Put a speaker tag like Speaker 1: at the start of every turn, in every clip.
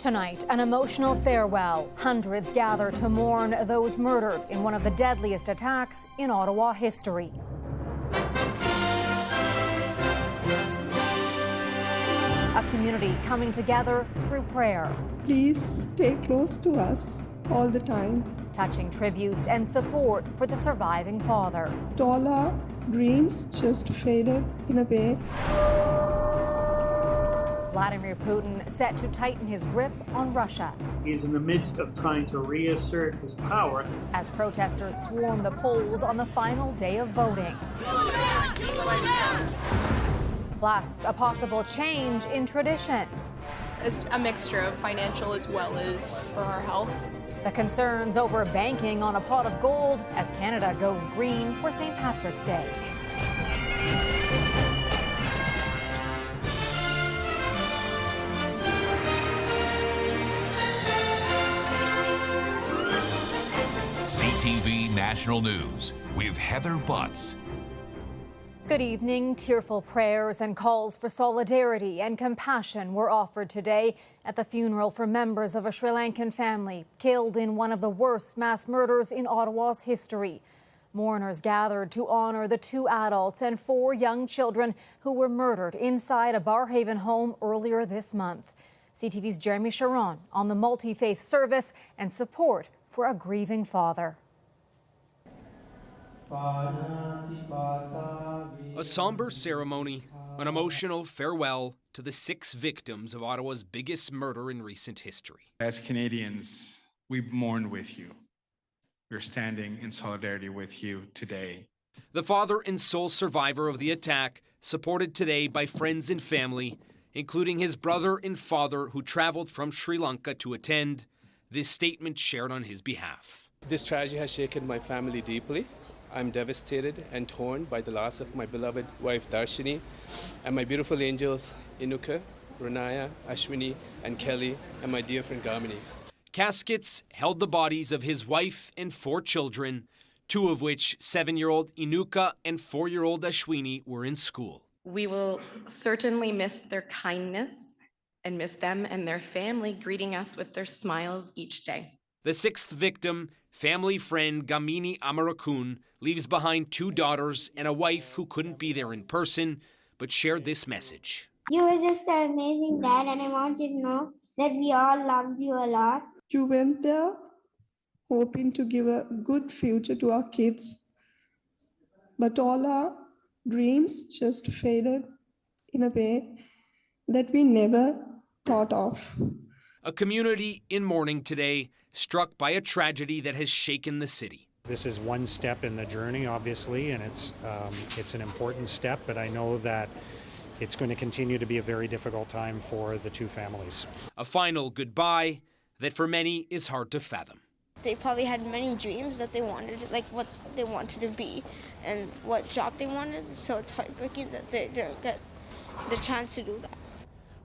Speaker 1: Tonight, an emotional farewell. Hundreds gather to mourn those murdered in one of the deadliest attacks in Ottawa history. A community coming together through prayer.
Speaker 2: Please stay close to us all the time.
Speaker 1: Touching tributes and support for the surviving father.
Speaker 2: All our dreams just faded in a way.
Speaker 1: Vladimir Putin set to tighten his grip on Russia.
Speaker 3: He's in the midst of trying to reassert his power.
Speaker 1: As protesters swarm the polls on the final day of voting. Plus, a possible change in tradition.
Speaker 4: It's a mixture of financial as well as for our health.
Speaker 1: The concerns over banking on a pot of gold as Canada goes green for St. Patrick's Day.
Speaker 5: CTV National News with Heather Butts.
Speaker 1: Good evening. Tearful prayers and calls for solidarity and compassion were offered today at the funeral for members of a Sri Lankan family killed in one of the worst mass murders in Ottawa's history. Mourners gathered to honor the 2 adults and 4 young children who were murdered inside a Barhaven home earlier this month. CTV's Jeremy Sharon on the multi-faith service and support for a grieving father.
Speaker 6: A somber ceremony, an emotional farewell to the 6 victims of Ottawa's biggest murder in recent history.
Speaker 7: As Canadians, we mourn with you. We're standing in solidarity with you today.
Speaker 6: The father and sole survivor of the attack, supported today by friends and family, including his brother and father who traveled from Sri Lanka to attend. This statement shared on his behalf.
Speaker 8: This tragedy has shaken my family deeply. I'm devastated and torn by the loss of my beloved wife Darshini and my beautiful angels Inuka, Renaya, Ashwini, and Kelly, and my dear friend Gamini.
Speaker 6: Caskets held the bodies of his wife and 4 children, 2 of which 7-year-old Inuka and 4-year-old Ashwini were in school.
Speaker 9: We will certainly miss their kindness and miss them and their family greeting us with their smiles each day.
Speaker 6: The 6th victim, family friend Gamini Amarakun, leaves behind 2 daughters and a wife who couldn't be there in person, but shared this message.
Speaker 10: You were just an amazing dad, and I want you to know that we all loved you a lot.
Speaker 2: You went there hoping to give a good future to our kids, but all our dreams just faded in a way that we never thought of.
Speaker 6: A community in mourning today, struck by a tragedy that has shaken the city.
Speaker 11: This is one step in the journey, obviously, and it's an important step, but I know that it's going to continue to be a very difficult time for the 2 families.
Speaker 6: A final goodbye that for many is hard to fathom.
Speaker 10: They probably had many dreams that they wanted, like what they wanted to be and what job they wanted, so it's heartbreaking that they didn't get the chance to do that.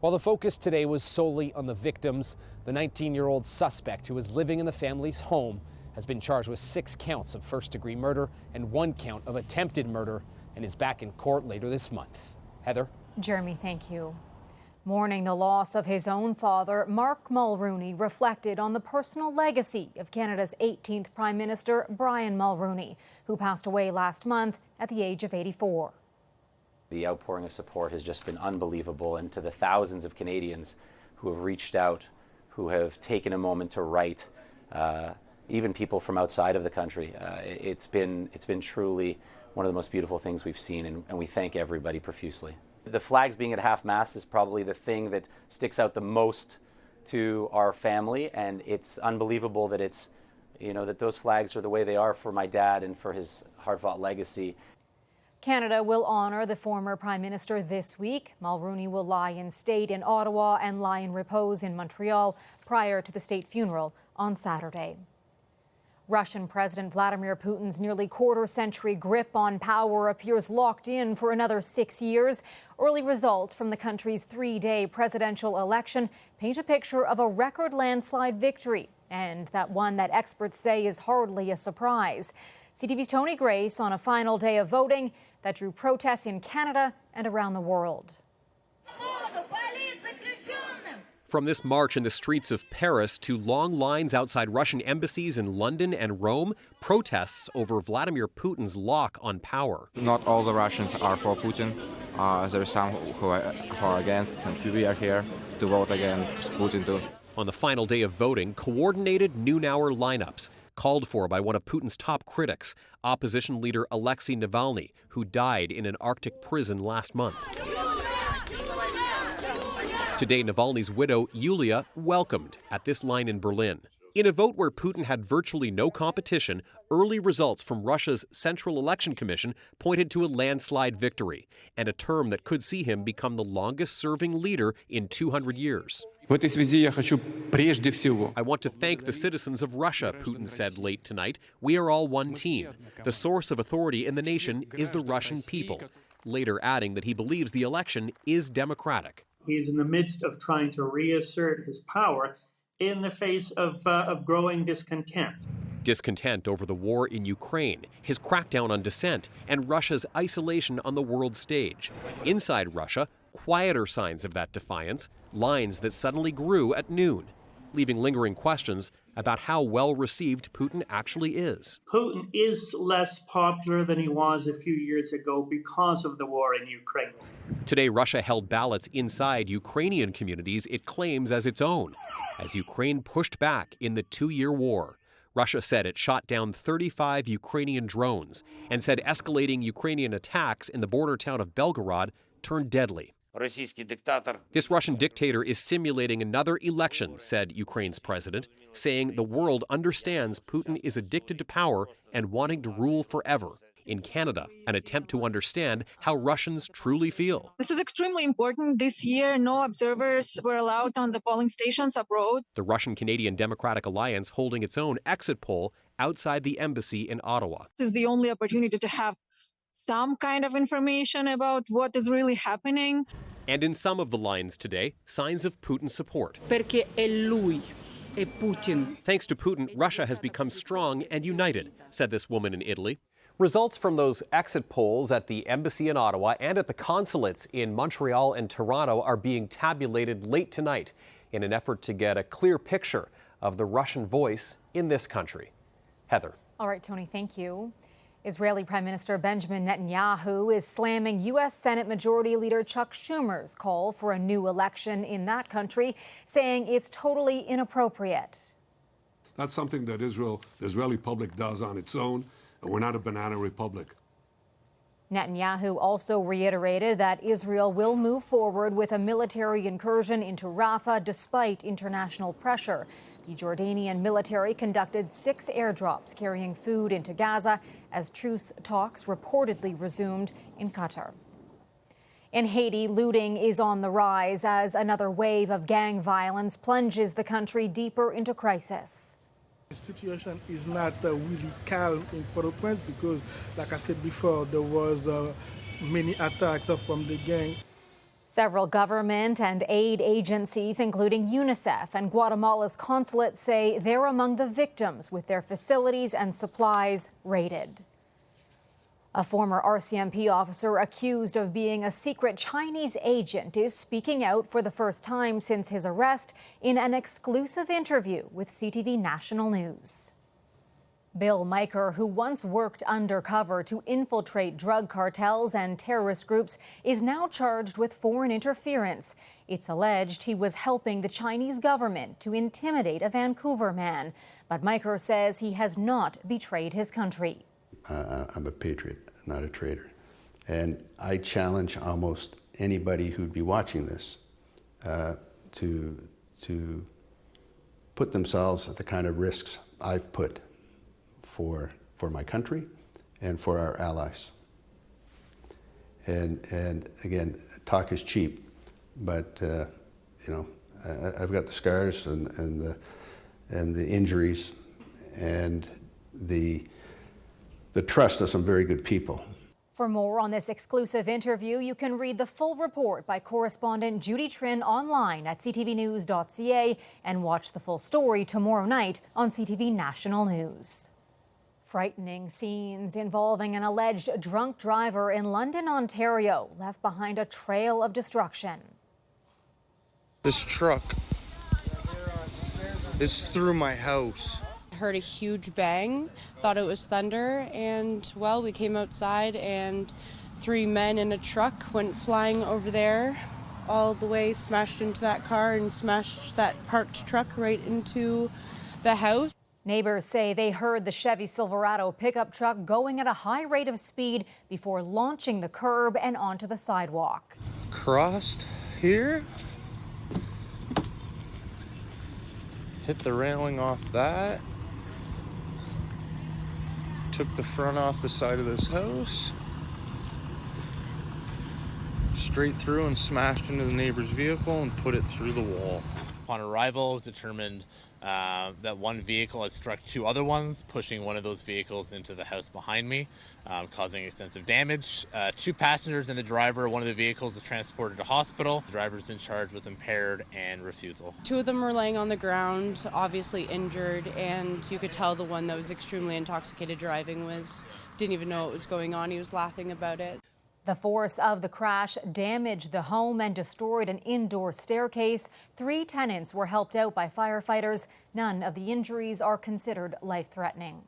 Speaker 12: While the focus today was solely on the victims, the 19-year-old suspect who was living in the family's home has been charged with 6 counts of first-degree murder and 1 count of attempted murder and is back in court later this month. Heather?
Speaker 1: Jeremy, thank you. Mourning the loss of his own father, Mark Mulroney reflected on the personal legacy of Canada's 18th Prime Minister, Brian Mulroney, who passed away last month at the age of 84.
Speaker 13: The outpouring of support has just been unbelievable, and to the thousands of Canadians who have reached out, who have taken a moment to write, even people from outside of the country. It's been truly one of the most beautiful things we've seen, and we thank everybody profusely. The flags being at half-mast is probably the thing that sticks out the most to our family, and it's unbelievable that that those flags are the way they are for my dad and for his hard-fought legacy.
Speaker 1: Canada will honor the former Prime Minister this week. Mulroney will lie in state in Ottawa and lie in repose in Montreal prior to the state funeral on Saturday. Russian President Vladimir Putin's nearly quarter-century grip on power appears locked in for another 6 years. Early results from the country's 3-day presidential election paint a picture of a record landslide victory, and that one that experts say is hardly a surprise. CTV's Tony Grace on a final day of voting that drew protests in Canada and around the world.
Speaker 14: From this march in the streets of Paris to long lines outside Russian embassies in London and Rome, protests over Vladimir Putin's lock on power.
Speaker 15: Not all the Russians are for Putin. There are some who are against, and we are here to vote against Putin too.
Speaker 14: On the final day of voting, coordinated noon-hour lineups called for by one of Putin's top critics, opposition leader Alexei Navalny, who died in an Arctic prison last month. Today, Navalny's widow, Yulia, welcomed at this line in Berlin. In a vote where Putin had virtually no competition, early results from Russia's Central Election Commission pointed to a landslide victory and a term that could see him become the longest-serving leader in 200 years.
Speaker 15: В этой связи я хочу прежде всего
Speaker 14: I want to thank the citizens of Russia, Putin said late tonight. We are all one team. The source of authority in the nation is the Russian people. Later adding that he believes the election is democratic.
Speaker 3: He's in the midst of trying to reassert his power in the face of growing discontent.
Speaker 14: Discontent over the war in Ukraine, his crackdown on dissent, and Russia's isolation on the world stage. Inside Russia, quieter signs of that defiance, lines that suddenly grew at noon, leaving lingering questions about how well received Putin actually is.
Speaker 3: Putin is less popular than he was a few years ago because of the war in Ukraine.
Speaker 14: Today, Russia held ballots inside Ukrainian communities it claims as its own, as Ukraine pushed back in the 2-year war. Russia said it shot down 35 Ukrainian drones and said escalating Ukrainian attacks in the border town of Belgorod turned deadly. This Russian dictator is simulating another election, said Ukraine's president, saying the world understands Putin is addicted to power and wanting to rule forever. In Canada, an attempt to understand how Russians truly feel.
Speaker 16: This is extremely important. This year, no observers were allowed on the polling stations abroad.
Speaker 14: The Russian-Canadian Democratic Alliance holding its own exit poll outside the embassy in Ottawa.
Speaker 16: This is the only opportunity to have some kind of information about what is really happening.
Speaker 14: And in some of the lines today, signs of Putin's support.
Speaker 17: Perché è lui, è Putin.
Speaker 14: Thanks to Putin, Russia has become strong and united, said this woman in Italy. Results from those exit polls at the embassy in Ottawa and at the consulates in Montreal and Toronto are being tabulated late tonight in an effort to get a clear picture of the Russian voice in this country. Heather.
Speaker 1: All right, Tony, thank you. Israeli Prime Minister Benjamin Netanyahu is slamming U.S. Senate Majority Leader Chuck Schumer's call for a new election in that country, saying it's totally inappropriate.
Speaker 18: That's something that the Israeli public does on its own, and we're not a banana republic.
Speaker 1: Netanyahu also reiterated that Israel will move forward with a military incursion into Rafah despite international pressure. The Jordanian military conducted 6 airdrops carrying food into Gaza as truce talks reportedly resumed in Qatar. In Haiti, looting is on the rise as another wave of gang violence plunges the country deeper into crisis.
Speaker 19: The situation is not really calm in Port-au-Prince because, like I said before, there was many attacks from the gang.
Speaker 1: Several government and aid agencies, including UNICEF and Guatemala's consulate, say they're among the victims with their facilities and supplies raided. A former RCMP officer accused of being a secret Chinese agent is speaking out for the first time since his arrest in an exclusive interview with CTV National News. Bill Miker, who once worked undercover to infiltrate drug cartels and terrorist groups, is now charged with foreign interference. It's alleged he was helping the Chinese government to intimidate a Vancouver man. But Miker says he has not betrayed his country.
Speaker 20: I'm a patriot, not a traitor. And I challenge almost anybody who'd be watching this to put themselves at the kind of risks I've put for my country and for our allies. And again, talk is cheap, but you know, I've got the scars and the injuries and the trust of some very good people.
Speaker 1: For more on this exclusive interview, you can read the full report by correspondent Judy Trin online at ctvnews.ca and watch the full story tomorrow night on CTV National News. Frightening scenes involving an alleged drunk driver in London, Ontario, left behind a trail of destruction.
Speaker 21: This truck is through my house.
Speaker 22: Heard a huge bang, thought it was thunder, and well, we came outside and 3 men in a truck went flying over there all the way, smashed into that car and smashed that parked truck right into the house.
Speaker 1: Neighbors say they heard the Chevy Silverado pickup truck going at a high rate of speed before launching the curb and onto the sidewalk.
Speaker 21: Crossed here, hit the railing off that, took the front off the side of this house, straight through and smashed into the neighbor's vehicle and put it through the wall.
Speaker 23: Upon arrival, it was determined that one vehicle had struck 2 other ones, pushing one of those vehicles into the house behind me, causing extensive damage. 2 passengers and the driver, one of the vehicles was transported to hospital. The driver's been charged with impaired and refusal.
Speaker 22: 2 of them were laying on the ground, obviously injured, and you could tell the one that was extremely intoxicated driving didn't even know what was going on. He was laughing about it.
Speaker 1: The force of the crash damaged the home and destroyed an indoor staircase. 3 tenants were helped out by firefighters. None of the injuries are considered life-threatening.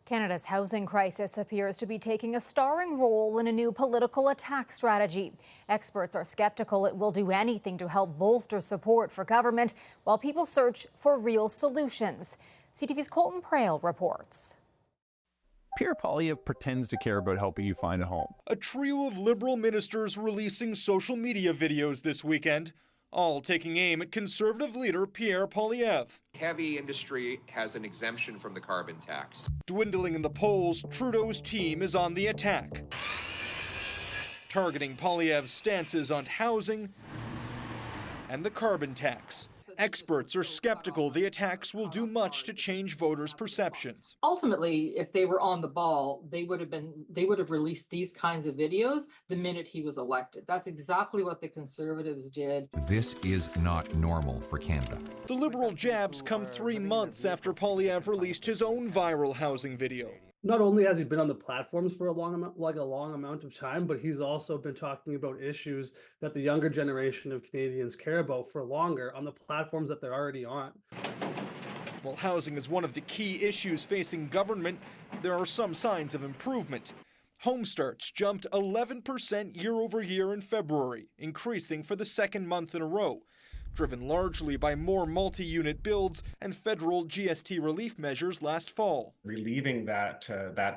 Speaker 1: Canada's housing crisis appears to be taking a starring role in a new political attack strategy. Experts are skeptical it will do anything to help bolster support for government, while people search for real solutions. CTV's Colton Prale reports.
Speaker 24: Pierre Poilievre pretends to care about helping you find a home.
Speaker 25: A trio of Liberal ministers releasing social media videos this weekend, all taking aim at Conservative leader Pierre Poilievre.
Speaker 26: Heavy industry has an exemption from the carbon tax.
Speaker 25: Dwindling in the polls, Trudeau's team is on the attack, targeting Poilievre's stances on housing and the carbon tax. Experts are skeptical the attacks will do much to change voters' perceptions.
Speaker 27: Ultimately, if they were on the ball, they would have released these kinds of videos the minute he was elected. That's exactly what the Conservatives did.
Speaker 5: This is not normal for Canada.
Speaker 25: The Liberal jabs come 3 months after Poilievre released his own viral housing video.
Speaker 28: Not only has he been on the platforms for a long amount of time, but he's also been talking about issues that the younger generation of Canadians care about for longer on the platforms that they're already on.
Speaker 25: While housing is one of the key issues facing government, there are some signs of improvement. Home starts jumped 11% year over year in February, increasing for the 2nd month in a row, driven largely by more multi-unit builds and federal GST relief measures last fall.
Speaker 29: Relieving that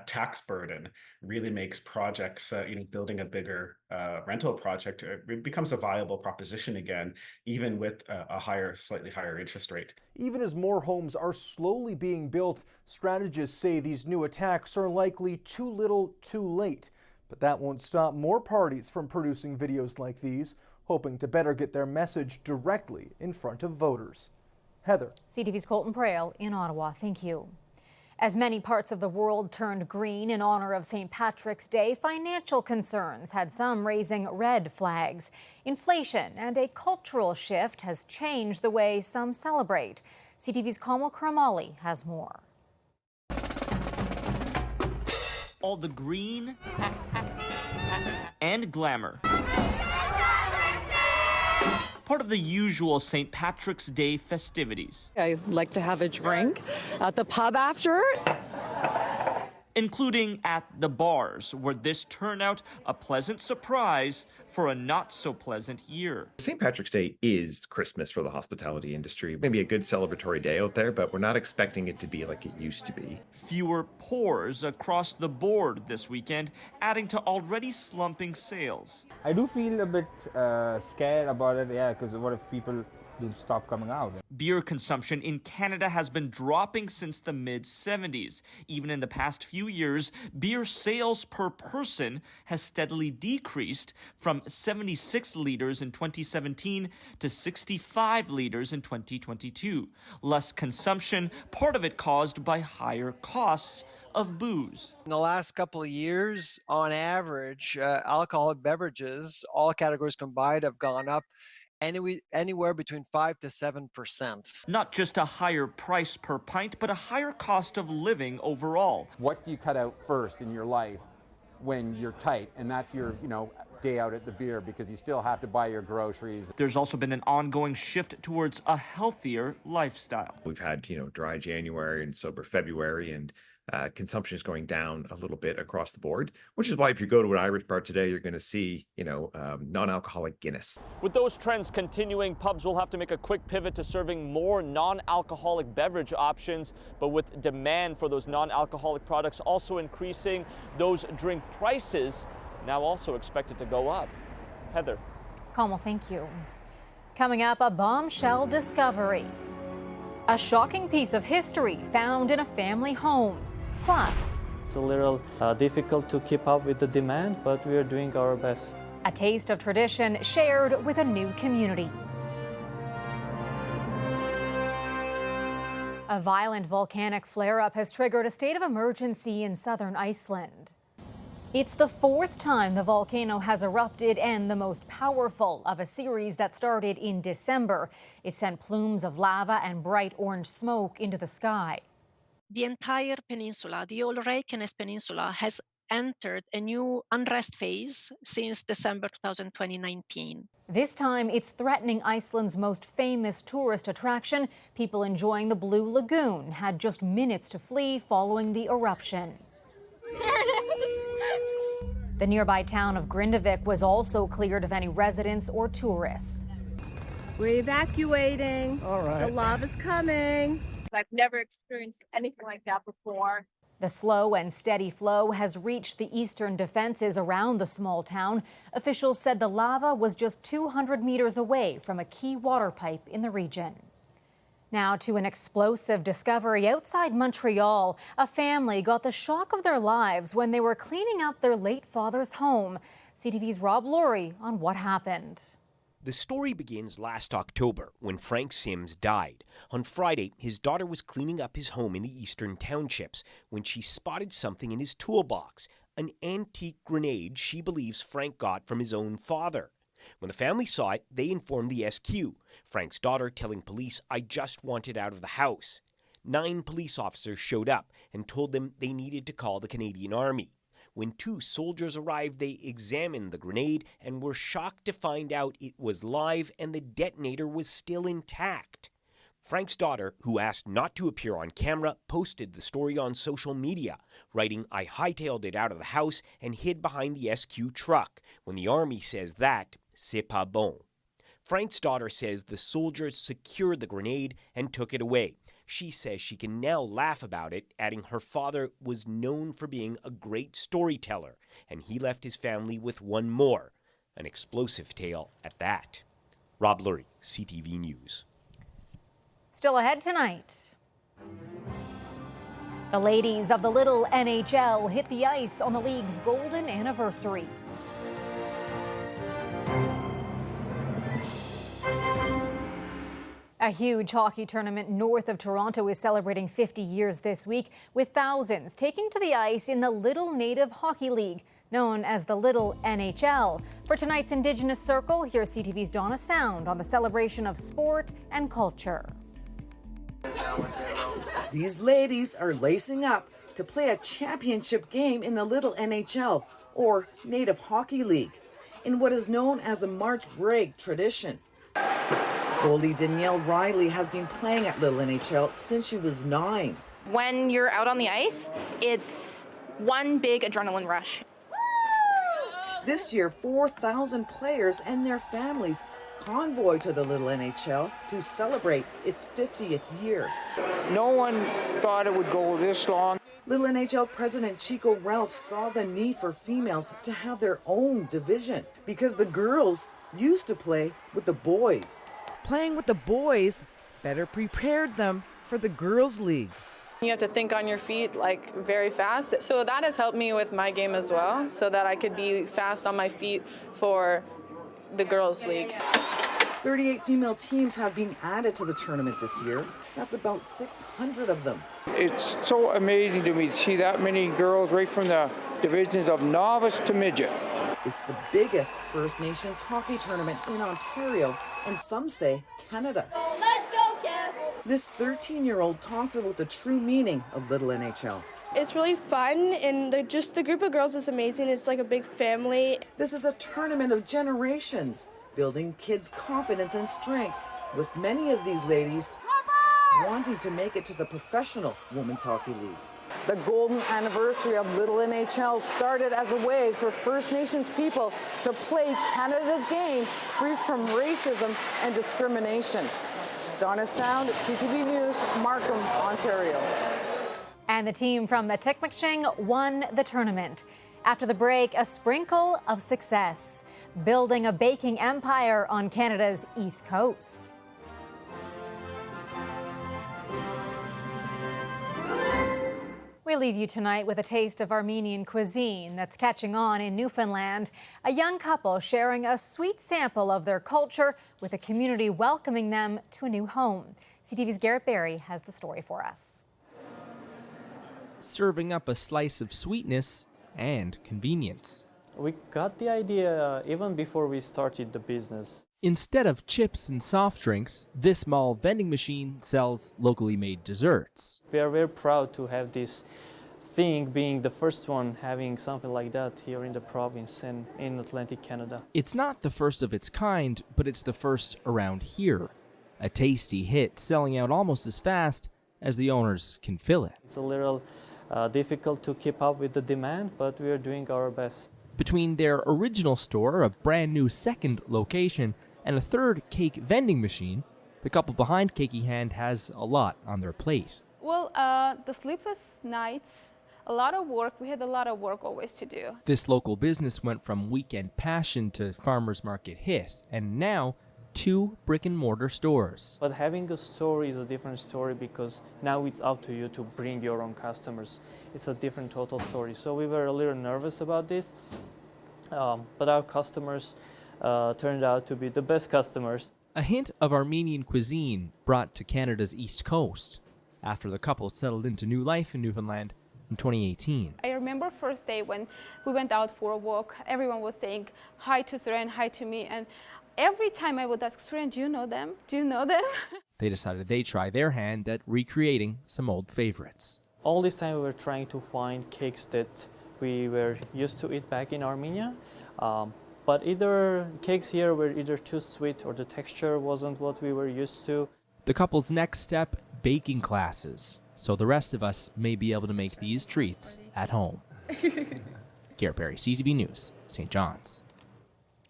Speaker 29: tax burden really makes projects, building a bigger rental project, it becomes a viable proposition again, even with a slightly higher interest rate.
Speaker 25: Even as more homes are slowly being built, strategists say these new attacks are likely too little, too late. But that won't stop more parties from producing videos like these, hoping to better get their message directly in front of voters. Heather.
Speaker 1: CTV's Colton Prale in Ottawa. Thank you. As many parts of the world turned green in honor of St. Patrick's Day, financial concerns had some raising red flags. Inflation and a cultural shift has changed the way some celebrate. CTV's Kamal Kramali has more.
Speaker 30: All the green and glamour. Part of the usual St. Patrick's Day festivities.
Speaker 16: I like to have a drink at the pub after.
Speaker 30: Including at the bars, where this turned out a pleasant surprise for a not-so-pleasant year.
Speaker 31: St. Patrick's Day is Christmas for the hospitality industry. Maybe a good celebratory day out there, but we're not expecting it to be like it used to be.
Speaker 30: Fewer pours across the board this weekend, adding to already slumping sales.
Speaker 32: I do feel a bit scared about it, because what if people do stop coming out?
Speaker 30: Beer consumption in Canada has been dropping since the mid-70s. Even in the past few years, beer sales per person has steadily decreased from 76 litres in 2017 to 65 litres in 2022. Less consumption, part of it caused by higher costs of booze.
Speaker 33: In the last couple of years, on average, alcoholic beverages, all categories combined, have gone up anywhere between 5 to 7%.
Speaker 30: Not just a higher price per pint, but a higher cost of living overall.
Speaker 34: What do you cut out first in your life when you're tight? And that's your,
Speaker 2: day out at the beer because you still have to buy your groceries.
Speaker 30: There's also been an ongoing shift towards a healthier lifestyle.
Speaker 31: We've had, dry January and sober February, and consumption is going down a little bit across the board, which is why if you go to an Irish bar today, you're going to see, non-alcoholic Guinness.
Speaker 3: With those trends continuing, pubs will have to make a quick pivot to serving more non-alcoholic beverage options. But with demand for those non-alcoholic products also increasing, those drink prices now also expected to go up. Heather.
Speaker 1: Kamal, thank you. Coming up, a bombshell discovery. A shocking piece of history found in a family home. Plus,
Speaker 4: it's a little difficult to keep up with the demand, but we are doing our best.
Speaker 1: A taste of tradition shared with a new community. A violent volcanic flare-up has triggered a state of emergency in southern Iceland. It's the fourth time the volcano has erupted and the most powerful of a series that started in December. It sent plumes of lava and bright orange smoke into the sky.
Speaker 6: The entire peninsula, the whole Reykjanes Peninsula, has entered a new unrest phase since December 2019.
Speaker 1: This time, it's threatening Iceland's most famous tourist attraction. People enjoying the Blue Lagoon had just minutes to flee following the eruption. The nearby town of Grindavik was also cleared of any residents or tourists.
Speaker 7: We're evacuating.
Speaker 6: All right.
Speaker 7: The lava's coming.
Speaker 8: I've never experienced anything like that before.
Speaker 1: The slow and steady flow has reached the eastern defenses around the small town. Officials said the lava was just 200 meters away from a key water pipe in the region. Now to an explosive discovery outside Montreal. A family got the shock of their lives when they were cleaning up their late father's home. CTV's Rob Laurie on what happened.
Speaker 9: The story begins last October when Frank Sims died. On Friday, his daughter was cleaning up his home in the eastern townships when she spotted something in his toolbox, an antique grenade she believes Frank got from his own father. When the family saw it, they informed the SQ, Frank's daughter telling police, "I just want it out of the house." 9 police officers showed up and told them they needed to call the Canadian Army. When 2 soldiers arrived, they examined the grenade and were shocked to find out it was live and the detonator was still intact. Frank's daughter, who asked not to appear on camera, posted the story on social media, writing, "I hightailed it out of the house and hid behind the SQ truck. When the Army says that, c'est pas bon." Frank's daughter says the soldiers secured the grenade and took it away. She says she can now laugh about it, adding her father was known for being a great storyteller, and he left his family with one more, an explosive tale at that. Rob Lurie, CTV News.
Speaker 1: Still ahead tonight. The ladies of the Little NHL hit the ice on the league's golden anniversary. A huge hockey tournament north of Toronto is celebrating 50 years this week, with thousands taking to the ice in the Little Native Hockey League, known as the Little NHL. For tonight's Indigenous Circle, here's CTV's Donna Sound on the celebration of sport and culture.
Speaker 10: These ladies are lacing up to play a championship game in the Little NHL, or Native Hockey League, in what is known as a March break tradition. Goalie Danielle Riley has been playing at Little NHL since she was 9.
Speaker 11: When you're out on the ice, it's one big adrenaline rush.
Speaker 10: This year, 4,000 players and their families convoy to the Little NHL to celebrate its 50th year.
Speaker 12: No one thought it would go this long.
Speaker 10: Little NHL President Chico Ralph saw the need for females to have their own division because the girls used to play with the boys. Playing with the boys better prepared them for the girls' league.
Speaker 13: You have to think on your feet like very fast. So that has helped me with my game as well, so that I could be fast on my feet for the girls' league.
Speaker 10: 38 female teams have been added to the tournament this year. That's about 600 of them.
Speaker 12: It's so amazing to me to see that many girls right from the divisions of novice to midget.
Speaker 10: It's the biggest First Nations hockey tournament in Ontario, and some say Canada.
Speaker 11: Let's go, Campbell!
Speaker 10: This 13-year-old talks about the true meaning of Little NHL.
Speaker 5: It's really fun, and just the group of girls is amazing. It's like a big family.
Speaker 10: This is a tournament of generations, building kids' confidence and strength, with many of these ladies wanting to make it to the professional Women's Hockey League. The golden anniversary of Little NHL started as a way for First Nations people to play Canada's game free from racism and discrimination. Donna Sound, CTV News, Markham, Ontario.
Speaker 1: And the team from Atikomaksing won the tournament. After the break, a sprinkle of success, building a baking empire on Canada's East Coast. We leave you tonight with a taste of Armenian cuisine that's catching on in Newfoundland. A young couple sharing a sweet sample of their culture with a community welcoming them to a new home. CTV's Garrett Berry has the story for us.
Speaker 14: Serving up a slice of sweetness and convenience.
Speaker 4: We got the idea even before we started the business.
Speaker 14: Instead of chips and soft drinks, this small vending machine sells locally made desserts.
Speaker 4: We are very proud to have this thing being the first one having something like that here in the province and in Atlantic Canada.
Speaker 14: It's not the first of its kind, but it's the first around here. A tasty hit selling out almost as fast as the owners can fill it.
Speaker 4: It's a little difficult to keep up with the demand, but we are doing our best.
Speaker 14: Between their original store, a brand new second location, and a third cake vending machine, the couple behind Cakey Hand has a lot on their plate.
Speaker 15: Well, the sleepless nights, a lot of work. We had a lot of work always to do.
Speaker 14: This local business went from weekend passion to farmers market hit, and now 2 brick-and-mortar stores.
Speaker 4: But having a store is a different story because now it's up to you to bring your own customers. It's a different total story. So we were a little nervous about this, but our customers turned out to be the best customers.
Speaker 14: A hint of Armenian cuisine brought to Canada's East Coast after the couple settled into new life in Newfoundland in 2018.
Speaker 15: I remember first day when we went out for a walk, everyone was saying hi to Suren, hi to me, and every time I would ask Suren, do you know them? Do you know them?
Speaker 14: They decided they'd try their hand at recreating some old favorites.
Speaker 4: All this time we were trying to find cakes that we were used to eat back in Armenia. But either cakes here were either too sweet or the texture wasn't what we were used to.
Speaker 14: The couple's next step, baking classes. So the rest of us may be able to make these treats at home. Garrett Berry, CTV News, St. John's.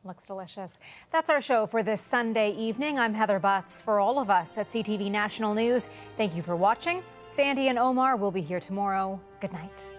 Speaker 1: Looks delicious. That's our show for this Sunday evening. I'm Heather Butts. For all of us at CTV National News, thank you for watching. Sandy and Omar will be here tomorrow. Good night.